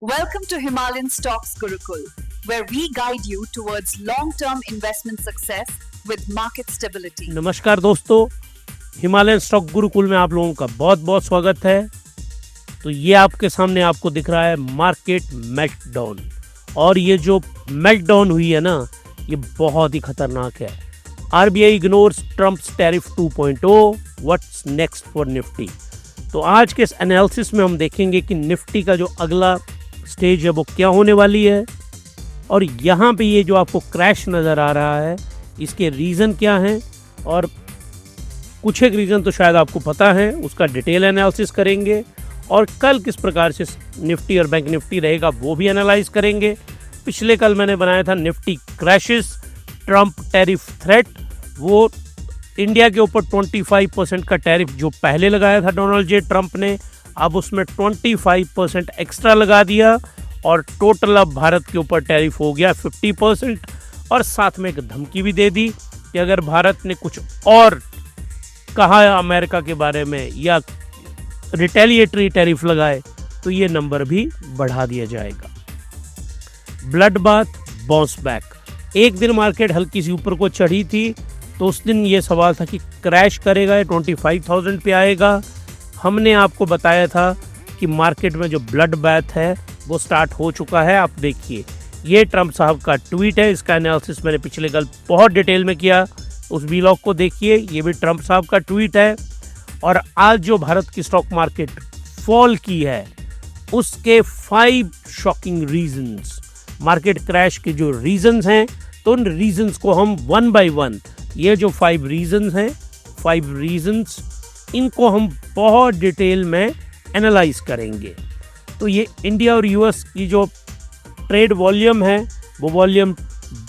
Welcome to Himalayan Stocks Gurukul, where we guide you towards long-term investment success with market stability. नमस्कार दोस्तों, Himalayan stock Gurukul में आप लोगों का बहुत बहुत स्वागत है। तो ये आपके सामने आपको दिख रहा है मार्केट मेल्टडाउन, और ये जो मेल्टडाउन हुई है ना, ये बहुत ही खतरनाक है। RBI ignores Trump's tariff 2.0, what's next for Nifty. तो आज के इस एनालिसिस में हम देखेंगे कि निफ्टी का जो अगला स्टेज है वो क्या होने वाली है, और यहाँ पे ये जो आपको क्रैश नज़र आ रहा है इसके रीज़न क्या हैं, और कुछ एक रीज़न तो शायद आपको पता है, उसका डिटेल एनालिसिस करेंगे। और कल किस प्रकार से निफ्टी और बैंक निफ्टी रहेगा वो भी एनालाइज करेंगे। पिछले कल मैंने बनाया था Nifty crashes, Trump tariff threat. वो इंडिया के ऊपर 25% का टैरिफ जो पहले लगाया था डोनाल्ड जे ट्रम्प ने, अब उसमें 25% एक्स्ट्रा लगा दिया, और टोटल अब भारत के ऊपर टैरिफ हो गया 50%। और साथ में एक धमकी भी दे दी कि अगर भारत ने कुछ और कहा अमेरिका के बारे में या रिटेलिएटरी टैरिफ लगाए तो ये नंबर भी बढ़ा दिया जाएगा। Blood bath bounce back. एक दिन मार्केट हल्की सी ऊपर को चढ़ी थी, तो उस दिन ये सवाल था कि क्रैश करेगा, 25,000 पे आएगा। हमने आपको बताया था कि मार्केट में जो ब्लड बैथ है वो स्टार्ट हो चुका है। आप देखिए, ये ट्रम्प साहब का ट्वीट है, इसका एनालिसिस मैंने पिछले कल बहुत डिटेल में किया, उस व्लॉग को देखिए। ये भी ट्रम्प साहब का ट्वीट है। और आज जो भारत की स्टॉक मार्केट फॉल की है उसके 5 शॉकिंग रीजंस, मार्केट क्रैश के जो रीजंस हैं, तो उन रीजंस को हम वन बाय वन, ये जो 5 रीजंस हैं, 5 रीजंस, इनको हम बहुत डिटेल में एनालाइज करेंगे। तो ये इंडिया और यूएस की जो ट्रेड वॉल्यूम है वो वॉल्यूम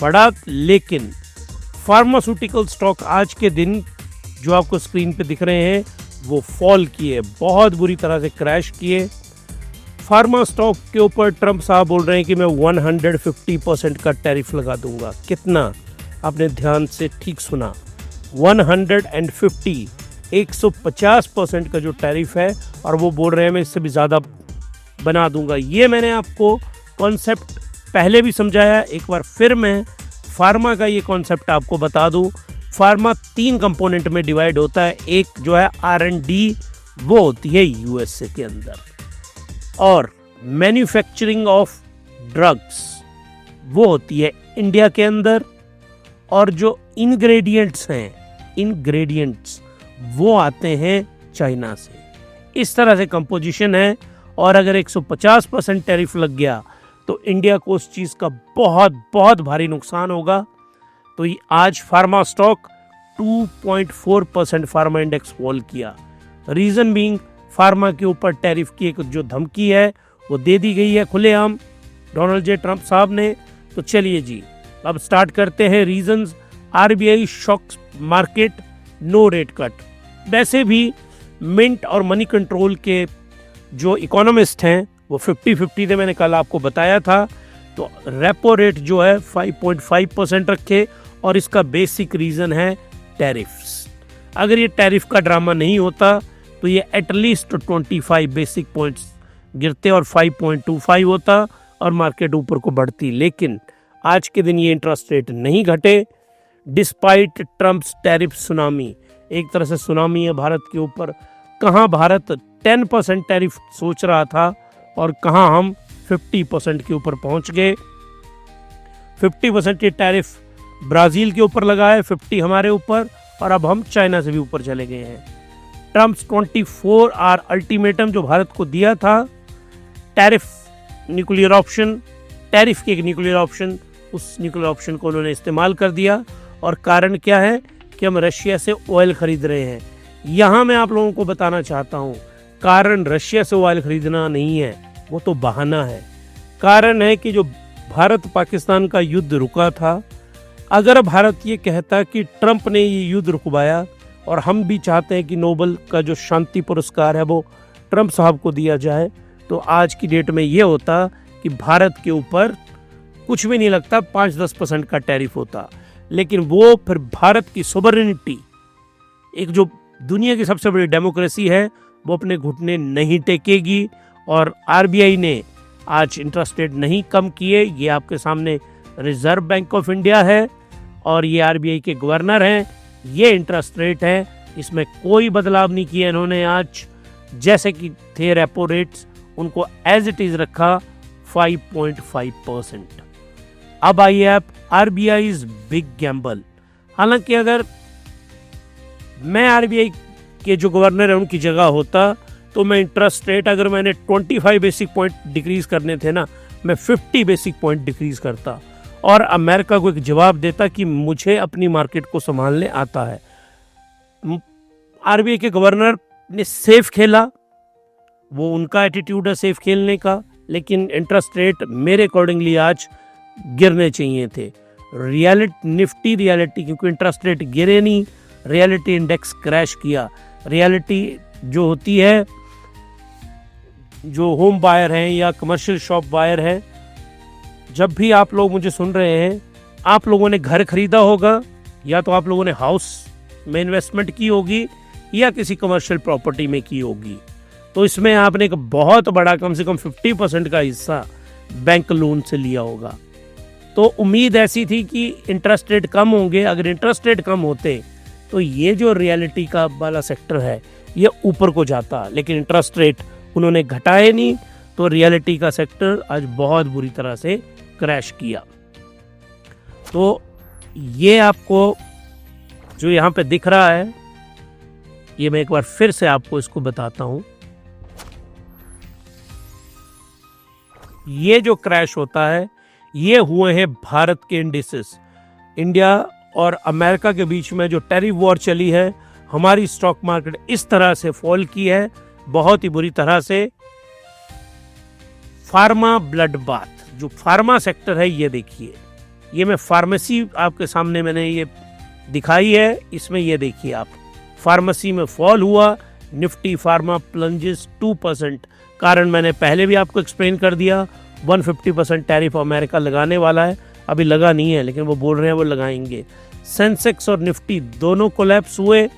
बढ़ा, लेकिन फार्मास्यूटिकल स्टॉक आज के दिन जो आपको स्क्रीन पे दिख रहे हैं वो फॉल किए, बहुत बुरी तरह से क्रैश किए। फार्मा स्टॉक के ऊपर ट्रम्प साहब बोल रहे हैं कि मैं 150% का टैरिफ लगा दूंगा। कितना? आपने ध्यान से ठीक सुना, 150, 150% का जो टैरिफ है, और वो बोल रहे हैं मैं इससे भी ज़्यादा बना दूंगा। ये मैंने आपको कॉन्सेप्ट पहले भी समझाया, एक बार फिर मैं फार्मा का ये कॉन्सेप्ट आपको बता दूं। फार्मा 3 कंपोनेंट में डिवाइड होता है। एक जो है R&D, वो होती है यूएसए के अंदर, और मैन्युफैक्चरिंग ऑफ ड्रग्स वो होती है इंडिया के अंदर, और जो इंग्रेडिएंट्स हैं, इंग्रेडिएंट्स वो आते हैं चाइना से। इस तरह से कंपोजिशन है, और अगर 150% टैरिफ लग गया तो इंडिया को उस चीज़ का बहुत बहुत भारी नुकसान होगा। तो ये आज pharma stock 2.4% pharma index fall किया। रीज़न बीइंग, फार्मा के ऊपर टैरिफ की एक जो धमकी है वो दे दी गई है खुलेआम डोनाल्ड जे ट्रम्प साहब ने। तो चलिए जी, अब स्टार्ट करते हैं reasons. RBI shocks market, no rate cut. वैसे भी मिंट और मनी कंट्रोल के जो इकोनॉमिस्ट हैं वो 50-50 थे, मैंने कल आपको बताया था। तो रेपो रेट जो है 5.5% रखे, और इसका बेसिक रीज़न है टैरिफ्स। अगर ये टैरिफ का ड्रामा नहीं होता तो ये एटलीस्ट 25 बेसिक पॉइंट्स गिरते और 5.25 होता और मार्केट ऊपर को बढ़ती। लेकिन आज के दिन ये इंटरेस्ट रेट नहीं घटे, डिस्पाइट ट्रम्प्स टैरिफ सुनामी। एक तरह से सुनामी है भारत के ऊपर। कहाँ भारत 10% टैरिफ सोच रहा था, और कहाँ हम 50% के ऊपर पहुँच गए। 50% की टैरिफ ब्राज़ील के ऊपर लगा है, 50 हमारे ऊपर, और अब हम चाइना से भी ऊपर चले गए हैं। ट्रम्प्स 24 आवर अल्टीमेटम जो भारत को दिया था, टैरिफ न्यूक्लियर ऑप्शन, टैरिफ के एक न्यूक्लियर ऑप्शन, उस न्यूक्लियर ऑप्शन को उन्होंने इस्तेमाल कर दिया। और कारण क्या है कि हम रशिया से ऑयल खरीद रहे हैं। यहाँ मैं आप लोगों को बताना चाहता हूँ, कारण रशिया से ऑयल खरीदना नहीं है, वो तो बहाना है। कारण है कि जो भारत पाकिस्तान का युद्ध रुका था, अगर भारत ये कहता कि ट्रम्प ने ये युद्ध रुकवाया, और हम भी चाहते हैं कि नोबेल का जो शांति पुरस्कार है वो ट्रम्प साहब को दिया जाए, तो आज की डेट में ये होता कि भारत के ऊपर कुछ भी नहीं लगता, 5-10% का टैरिफ होता। लेकिन वो फिर भारत की सोवरेनिटी, एक जो दुनिया की सबसे बड़ी डेमोक्रेसी है, वो अपने घुटने नहीं टेकेगी। और आरबीआई ने आज इंटरेस्ट रेट नहीं कम किए। ये आपके सामने रिजर्व बैंक ऑफ इंडिया है और ये आरबीआई के गवर्नर हैं। ये इंटरेस्ट रेट है, इसमें कोई बदलाव नहीं किया इन्होंने। आज जैसे कि थे रेपो रेट्स, उनको एज इट इज रखा 5.5%। अब आइए आप आरबीआई इज बिग गैम्बल। हालांकि अगर मैं आरबीआई के जो गवर्नर है उनकी जगह होता तो मैं इंटरेस्ट रेट, अगर मैंने 25 बेसिक पॉइंट डिक्रीज करने थे ना, मैं 50 बेसिक पॉइंट डिक्रीज करता और अमेरिका को एक जवाब देता कि मुझे अपनी मार्केट को संभालने आता है। आरबीआई के गवर्नर ने सेफ खेला, वो उनका एटीट्यूड है सेफ खेलने का, लेकिन इंटरेस्ट रेट मेरे अकॉर्डिंगली आज गिरने चाहिए थे। निफ्टी रियलिटी, क्योंकि इंटरेस्ट रेट गिरे नहीं, रियलिटी इंडेक्स क्रैश किया। रियलिटी जो होती है, जो होम बायर हैं या कमर्शियल शॉप बायर हैं, जब भी आप लोग मुझे सुन रहे हैं, आप लोगों ने घर खरीदा होगा या तो आप लोगों ने हाउस में इन्वेस्टमेंट की होगी या किसी कमर्शियल प्रॉपर्टी में की होगी, तो इसमें आपने एक बहुत बड़ा, कम से कम 50% का हिस्सा बैंक लोन से लिया होगा। तो उम्मीद ऐसी थी कि इंटरेस्ट रेट कम होंगे। अगर इंटरेस्ट रेट कम होते तो ये जो रियलिटी का वाला सेक्टर है ये ऊपर को जाता, लेकिन इंटरेस्ट रेट उन्होंने घटाए नहीं, तो रियलिटी का सेक्टर आज बहुत बुरी तरह से क्रैश किया। तो ये आपको जो यहाँ पे दिख रहा है, ये मैं एक बार फिर से आपको इसको बताता हूँ। ये जो क्रैश होता है, ये हुए हैं भारत के इंडिसेस। इंडिया और अमेरिका के बीच में जो टैरिफ वॉर चली है, हमारी स्टॉक मार्केट इस तरह से फॉल की है, बहुत ही बुरी तरह से। फार्मा ब्लड बाथ, जो फार्मा सेक्टर है, ये देखिए, ये मैं फार्मेसी आपके सामने मैंने ये दिखाई है, इसमें ये देखिए आप, फार्मेसी में फॉल हुआ। Nifty pharma plunges 2%। कारण मैंने पहले भी आपको एक्सप्लेन कर दिया, 150% टैरिफ अमेरिका लगाने वाला है, अभी लगा नहीं है लेकिन वो बोल रहे हैं वो लगाएंगे। सेंसेक्स और निफ्टी दोनों कोलैप्स हुए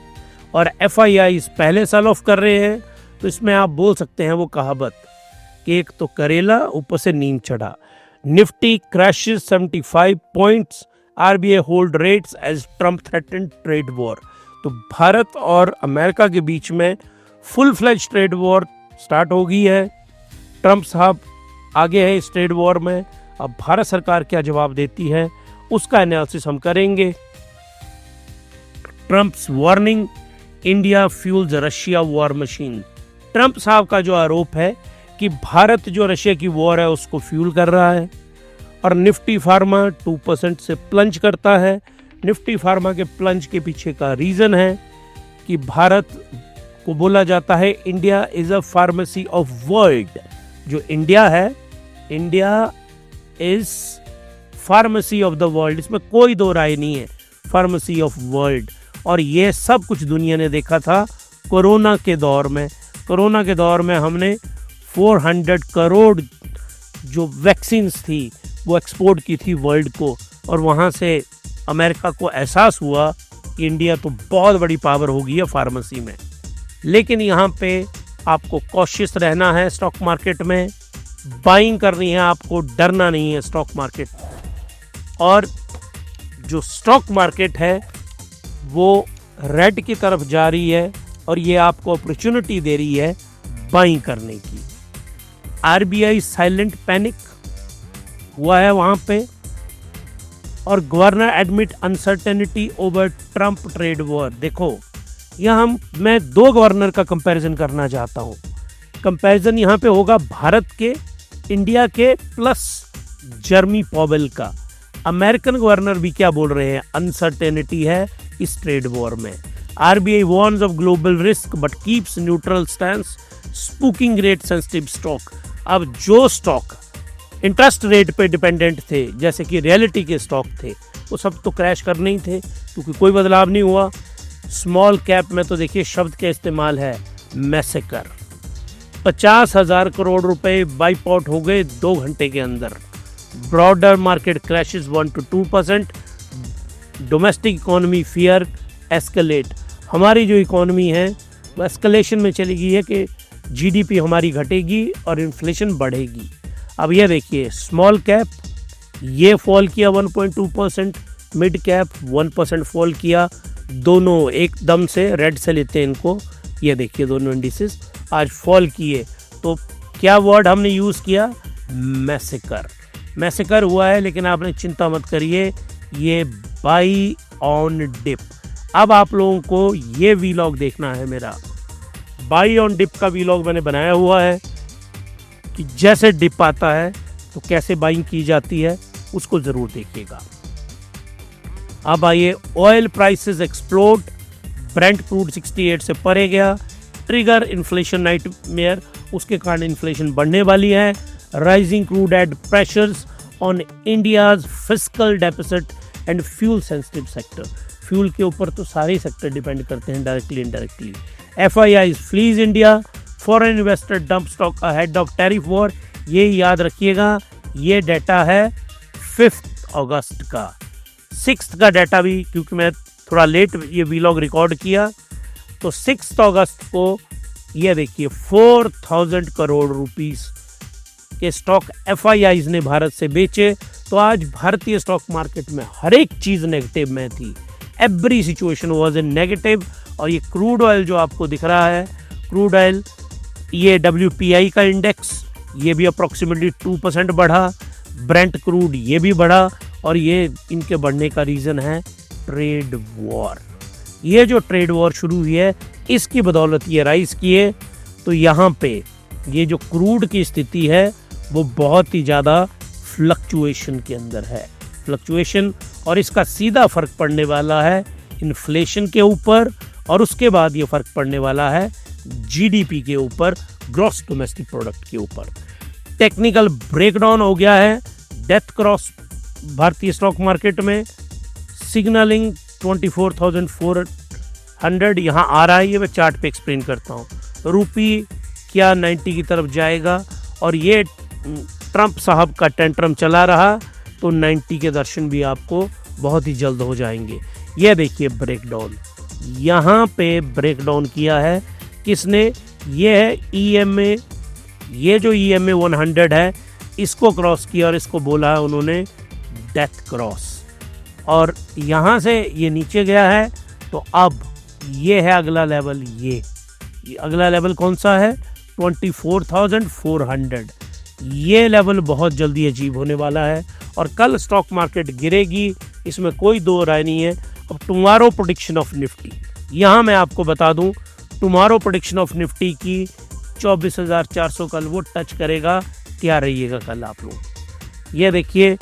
और एफआईआई पहले सेल ऑफ कर रहे हैं। तो इसमें आप बोल सकते हैं वो कहावत कि एक तो करेला ऊपर से नींद चढ़ा। Nifty crashes 75 points, RBI hold rates as Trump threatened trade war. तो भारत और अमेरिका के बीच में full fledge trade war start हो गई है। ट्रम्प साहब आगे है इस ट्रेड वॉर में। अब भारत सरकार क्या जवाब देती है उसका एनालिसिस हम करेंगे। Trump's warning, India fuels Russia war machine. Trump साहब का जो आरोप है कि भारत जो रशिया की वॉर है उसको फ्यूल कर रहा है। और निफ्टी फार्मा 2% से प्लंज करता है। निफ्टी फार्मा के प्लंज के पीछे का रीजन है कि भारत को बोला जाता है India is a pharmacy of world. जो इंडिया है, India is pharmacy of the world, इसमें कोई दो राय नहीं है, फार्मेसी ऑफ वर्ल्ड। और ये सब कुछ दुनिया ने देखा था कोरोना के दौर में। कोरोना के दौर में हमने 400 करोड़ जो वैक्सीन्स थी वो एक्सपोर्ट की थी वर्ल्ड को, और वहाँ से अमेरिका को एहसास हुआ कि इंडिया तो बहुत बड़ी पावर हो गई है फार्मेसी में। लेकिन यहाँ पे आपको कॉशियस रहना है स्टॉक मार्केट में, बाइंग करनी है, आपको डरना नहीं है स्टॉक मार्केट। और जो स्टॉक मार्केट है वो रेड की तरफ जा रही है और ये आपको अपॉर्चुनिटी दे रही है बाइंग करने की। आरबीआई साइलेंट पैनिक हुआ है वहाँ पे, और governor admit uncertainty over Trump trade war. देखो यहाँ मैं दो गवर्नर का कंपैरिजन करना चाहता हूँ। कंपैरिजन यहाँ पे होगा भारत के, इंडिया के प्लस जर्मी पॉवेल का। अमेरिकन गवर्नर भी क्या बोल रहे हैं, अनसर्टेनिटी है इस ट्रेड वॉर में। RBI warns of global risk but keeps neutral stance, spooking rate sensitive stock. अब जो स्टॉक इंटरेस्ट रेट पे डिपेंडेंट थे, जैसे कि रियलिटी के स्टॉक थे, वो सब तो क्रैश करने ही थे क्योंकि कोई बदलाव नहीं हुआ। स्मॉल कैप में तो देखिए शब्द का इस्तेमाल है मैसेकर। 50,000 करोड़ रुपए वाइप आउट हो गए 2 घंटे के अंदर। Broader market crashes 1 to 2%। Domestic economy fear escalate. हमारी जो इकोनॉमी है वो एस्केलेशन में चली गई है कि जीडीपी हमारी घटेगी और इन्फ्लेशन बढ़ेगी। अब ये देखिए स्मॉल कैप ये फॉल किया 1.2%, मिड कैप 1% फॉल किया, दोनों एकदम से रेड से लेते हैं इनको। ये देखिए दोनों इंडिसेस आज फॉल किए। तो क्या वर्ड हमने यूज़ किया? मैसेकर हुआ है, लेकिन आपने चिंता मत करिए, ये बाई ऑन डिप। अब आप लोगों को ये वीलॉग देखना है मेरा, बाई ऑन डिप का वीलॉग मैंने बनाया हुआ है कि जैसे डिप आता है तो कैसे बाइंग की जाती है, उसको ज़रूर देखिएगा। अब आइए, oil prices explode, Brent crude 68 से परे गया, ट्रिगर इन्फ्लेशन नाइटमेयर, उसके कारण इन्फ्लेशन बढ़ने वाली है। Rising crude add pressures on India's fiscal deficit and fuel sensitive sector. Fuel के ऊपर तो सारे सेक्टर डिपेंड करते हैं directly indirectly. FIIs flee India, foreign investor dump stock ahead of tariff war. ये याद रखिएगा, ये डाटा है 5 अगस्त का। 6 का डाटा भी, क्योंकि मैं थोड़ा लेट ये वीलॉग रिकॉर्ड किया, तो 6 अगस्त को ये देखिए 4000 करोड़ रुपीस के स्टॉक FIIs ने भारत से बेचे। तो आज भारतीय स्टॉक मार्केट में हर एक चीज़ नेगेटिव में थी, every situation was in negative. और ये क्रूड ऑयल जो आपको दिख रहा है, क्रूड ऑयल ये WPI का इंडेक्स, ये भी अप्रॉक्सीमेटली 2% बढ़ा, ब्रेंट क्रूड ये भी बढ़ा। और ये इनके बढ़ने का रीज़न है ट्रेड वॉर। ये जो ट्रेड वॉर शुरू हुई है, इसकी बदौलत ये राइज किए। तो यहाँ पे ये जो क्रूड की स्थिति है वो बहुत ही ज़्यादा फ्लक्चुएशन के अंदर है, फ्लक्चुएशन, और इसका सीधा फ़र्क पड़ने वाला है इन्फ्लेशन के ऊपर, और उसके बाद ये फ़र्क पड़ने वाला है GDP के ऊपर, ग्रॉस डोमेस्टिक प्रोडक्ट के ऊपर। टेक्निकल ब्रेकडाउन हो गया है, डेथ क्रॉस भारतीय स्टॉक मार्केट में, सिग्नलिंग 24,400 यहाँ आ रहा है। ये मैं चार्ट पे एक्सप्लेन करता हूँ। रुपी क्या 90 की तरफ जाएगा, और ये ट्रंप साहब का टेंट्रम चला रहा तो 90 के दर्शन भी आपको बहुत ही जल्द हो जाएंगे। ये देखिए ब्रेकडाउन, यहाँ पे ब्रेकडाउन किया है किसने? ये है EMA, ये जो EMA 100 है, इसको क्रॉस किया और इसको बोला है उन्होंने डेथ क्रॉस, और यहाँ से ये नीचे गया है। तो अब ये है अगला लेवल, ये अगला लेवल कौन सा है? 24,400। ये लेवल बहुत जल्दी अचीव होने वाला है, और कल स्टॉक मार्केट गिरेगी, इसमें कोई दो राय नहीं है। अब टुमारो प्रेडिक्शन ऑफ निफ्टी, यहाँ मैं आपको बता दूँ, टुमारो प्रेडिक्शन ऑफ निफ्टी की 24,400 कल वो टच करेगा। क्या रहिएगा कल आप लोग? ये देखिए,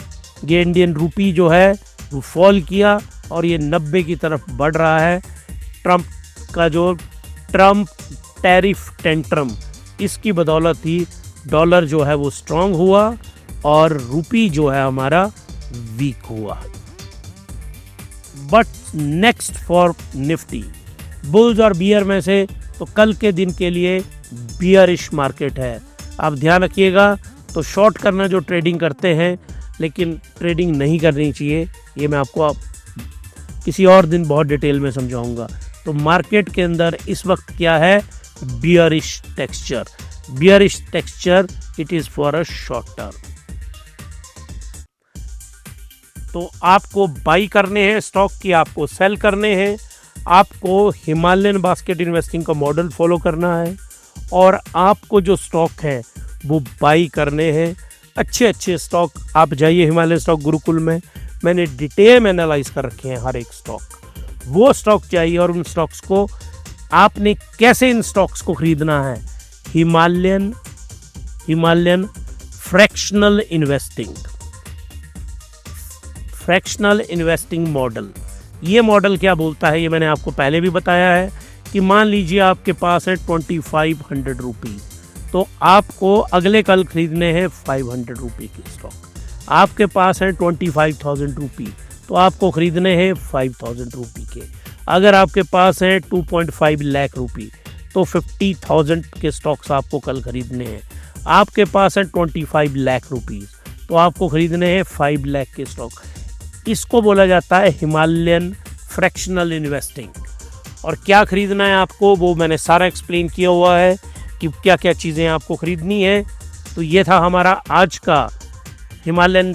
ये इंडियन रूपी जो है वो फॉल किया और ये 90 की तरफ बढ़ रहा है। ट्रंप का जो टैरिफ टेंट्रम, इसकी बदौलत ही डॉलर जो है वो स्ट्रांग हुआ और रूपी जो है हमारा वीक हुआ। But next for Nifty, bulls और बियर में से तो कल के दिन के लिए बियरिश मार्केट है। आप ध्यान रखिएगा, तो शॉर्ट करना जो ट्रेडिंग करते हैं, लेकिन ट्रेडिंग नहीं करनी चाहिए, ये मैं आपको किसी और दिन बहुत डिटेल में समझाऊंगा। तो मार्केट के अंदर इस वक्त क्या है? Bearish texture, bearish texture, it is for a short term. तो आपको बाई करने हैं स्टॉक की, आपको सेल करने हैं, आपको हिमालयन बास्केट इन्वेस्टिंग का मॉडल फॉलो करना है, और आपको जो स्टॉक है वो बाई करने हैं। अच्छे अच्छे स्टॉक, आप जाइए हिमालयन स्टॉक गुरुकुल में, मैंने डिटेल में एनालाइज कर रखे हैं हर एक स्टॉक। वो स्टॉक चाहिए, और उन स्टॉक्स को आपने कैसे इन स्टॉक्स को खरीदना है? Himalayan fractional investing model. ये मॉडल क्या बोलता है, ये मैंने आपको पहले भी बताया है कि मान लीजिए आपके पास है 2500 रुपी, तो आपको अगले कल खरीदने हैं 500 रुपी के स्टॉक। आपके पास है 25,000 रुपी, तो आपको खरीदने हैं 5,000 रुपी के। अगर आपके पास है 2.5 लाख रुपी, तो 50,000 के स्टॉक्स आपको कल खरीदने हैं। आपके पास है 25 लाख रुपीज़, तो आपको खरीदने हैं 5 लाख के स्टॉक। इसको बोला जाता है हिमालयन फ्रैक्शनल इन्वेस्टिंग। और क्या खरीदना है आपको, वो मैंने सारा एक्सप्लेन किया हुआ है कि क्या क्या चीज़ें आपको खरीदनी है। तो ये था हमारा आज का हिमालयन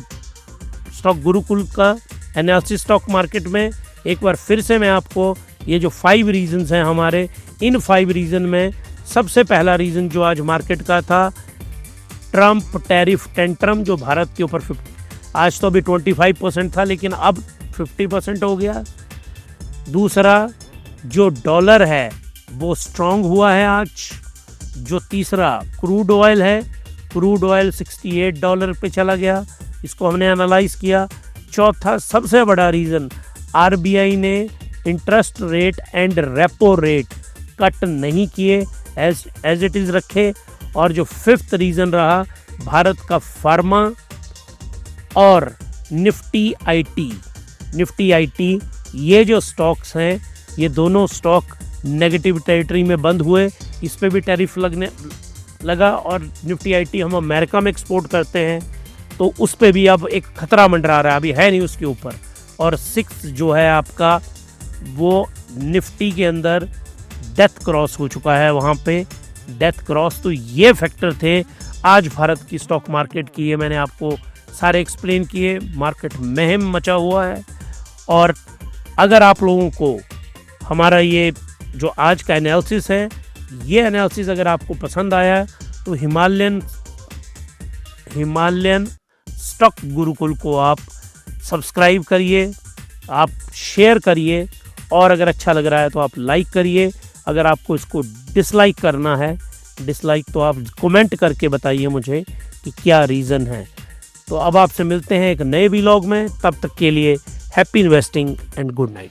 स्टॉक गुरुकुल का एनालिसिस स्टॉक मार्केट में। एक बार फिर से मैं आपको ये जो 5 रीजंस हैं हमारे, इन 5 रीजन में सबसे पहला रीज़न जो आज मार्केट का था, ट्रम्प टैरिफ टेंट्रम जो भारत के ऊपर आज तो अभी 25% था लेकिन अब 50% हो गया। दूसरा जो डॉलर है वो स्ट्रांग हुआ है आज। जो तीसरा क्रूड ऑयल है, क्रूड ऑयल $68 पे चला गया, इसको हमने एनालाइज किया। चौथा सबसे बड़ा रीज़न, आरबीआई ने interest rate and repo rate cut नहीं किए, एज इट इज़ रखे। और जो 5th रीज़न रहा, भारत का फार्मा और निफ्टी आईटी ये जो स्टॉक्स हैं ये दोनों स्टॉक नेगेटिव टेरिटरी में बंद हुए, इस पे भी टैरिफ लगने लगा। और निफ्टी आईटी हम अमेरिका में एक्सपोर्ट करते हैं तो उस पे भी अब एक खतरा मंडरा रहा है, अभी है नहीं उसके ऊपर। और 6th जो है आपका वो निफ्टी के अंदर डेथ क्रॉस हो चुका है, वहाँ पे डेथ क्रॉस। तो ये फैक्टर थे आज भारत की स्टॉक मार्केट की, ये मैंने आपको सारे एक्सप्लेन किए। मार्केट महम मचा हुआ है। और अगर आप लोगों को हमारा ये जो आज का एनालिसिस है, ये एनालिसिस अगर आपको पसंद आया तो हिमालयन स्टॉक गुरुकुल को आप सब्सक्राइब करिए, आप शेयर करिए, और अगर अच्छा लग रहा है तो आप लाइक करिए। अगर आपको इसको डिसलाइक करना है, डिसलाइक तो आप कमेंट करके बताइए मुझे कि क्या रीज़न है। तो अब आपसे मिलते हैं एक नए व्लॉग में, तब तक के लिए happy investing and good night.